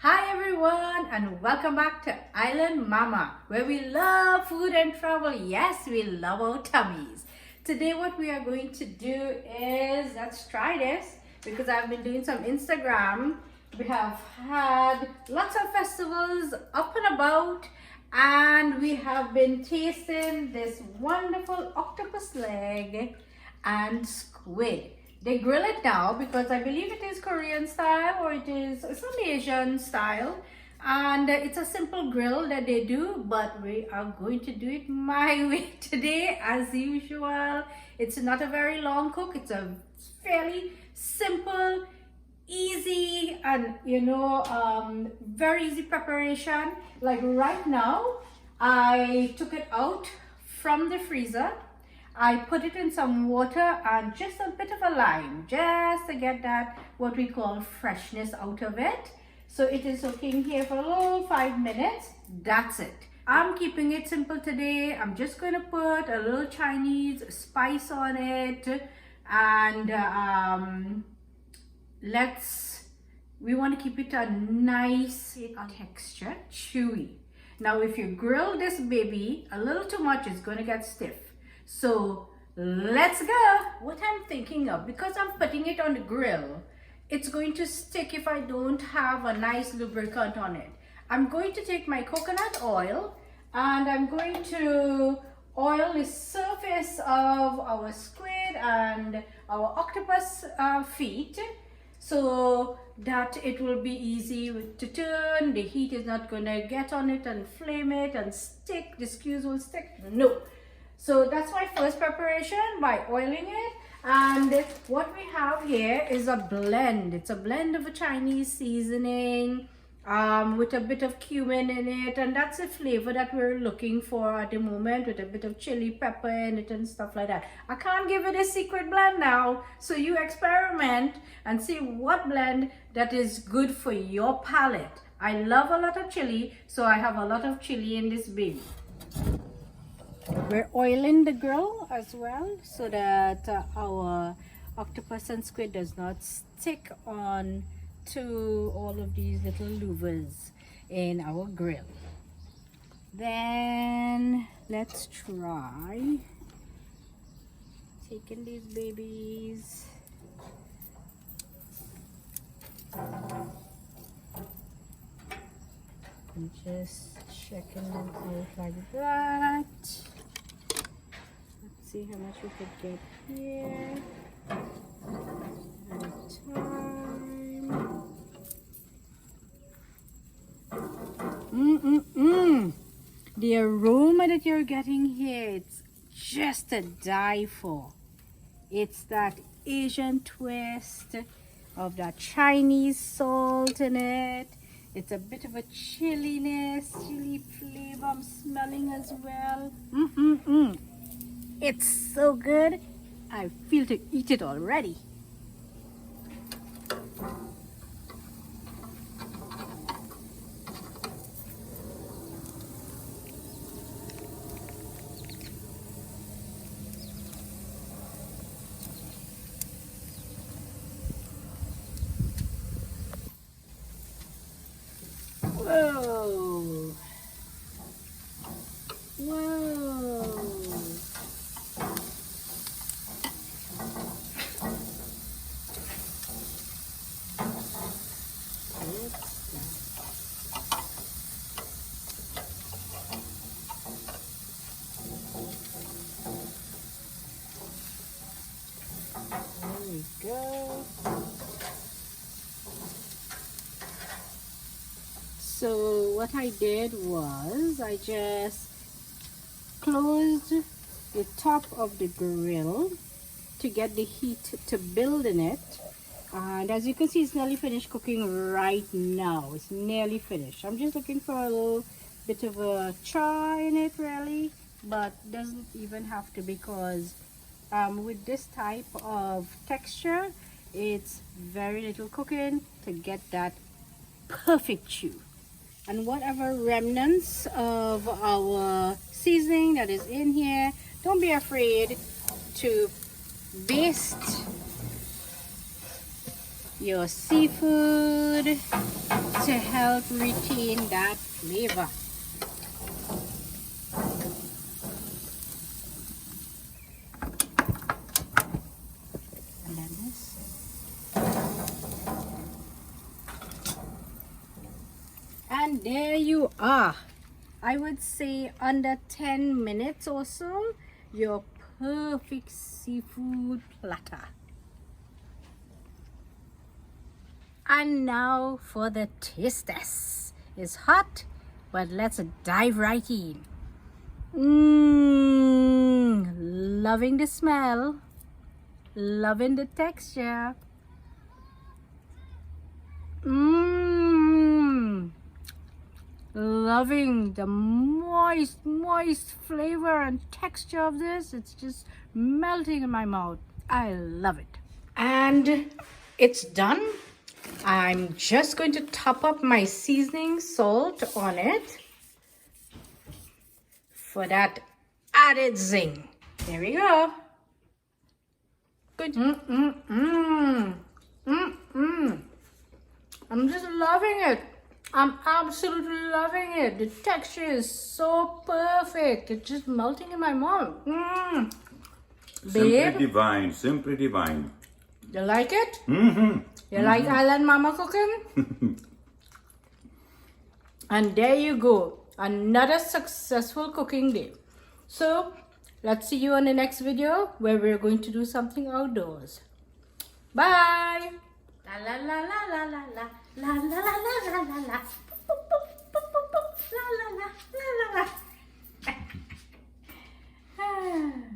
Hi everyone and welcome back to Island Mama, where we love food and travel. Yes, we love our tummies. Today what we are going to do is, let's try this because I've been doing some Instagram. We have had lots of festivals up and about and we have been tasting this wonderful octopus leg and squid. They grill it now because I believe it is Korean style or it is some Asian style, and it's a simple grill that they do, but we are going to do it my way today as usual. It's not a very long cook. It's a fairly simple, easy, and very easy preparation. Like right now I took it out from the freezer. I put it in some water and just a bit of a lime, just to get that what we call freshness out of it. So it is soaking here for a little 5 minutes. That's it. I'm keeping it simple today. I'm just going to put a little Chinese spice on it, and we want to keep it a nice texture, chewy. Now if you grill this baby a little too much, it's going to get stiff. So let's go. What I'm thinking of, because I'm putting it on the grill, it's going to stick if I don't have a nice lubricant on it. I'm going to take my coconut oil and I'm going to oil the surface of our squid and our octopus feet so that it will be easy to turn. The heat is not going to get on it and flame it and stick. The screws will stick. No. So that's my first preparation by oiling it. And what we have here is a blend. It's a blend of a Chinese seasoning with a bit of cumin in it. And that's the flavor that we're looking for at the moment, with a bit of chili pepper in it and stuff like that. I can't give it a secret blend now. So you experiment and see what blend that is good for your palate. I love a lot of chili, so I have a lot of chili in this baby. We're oiling the grill as well so that our octopus and squid does not stick on to all of these little louvers in our grill. Then let's try taking these babies. And just checking them out like that. Let's see how much we could get here at a time. The aroma that you're getting here, it's just to die for. It's that Asian twist of that Chinese salt in it. It's a bit of a chili flavor I'm smelling as well. It's so good. I feel to eat it already. Whoa. Whoa. There we go. So what I did was I just closed the top of the grill to get the heat to build in it. And as you can see, it's nearly finished cooking right now. It's nearly finished. I'm just looking for a little bit of a char in it really, but doesn't even have to, because with this type of texture, it's very little cooking to get that perfect chew. And whatever remnants of our seasoning that is in here, don't be afraid to baste your seafood to help retain that flavor. And then this. And there you are. I would say under 10 minutes or so, your perfect seafood platter. And now for the taste test. It's hot, but let's dive right in. Loving the smell, loving the texture. Loving the moist flavor and texture of this. It's just melting in my mouth. I love it. And it's done. I'm just going to top up my seasoning salt on it for that added zing. There we go. Good. I'm just loving it. I'm absolutely loving it. The texture is so perfect. It's just melting in my mouth. Babe, Simply divine, simply divine. you like it? You like Island Mama cooking? And there you go. Another successful cooking day. So, let's see you on the next video where we're going to do something outdoors. Bye! La la la la la la la la la la la la la la la la la la la.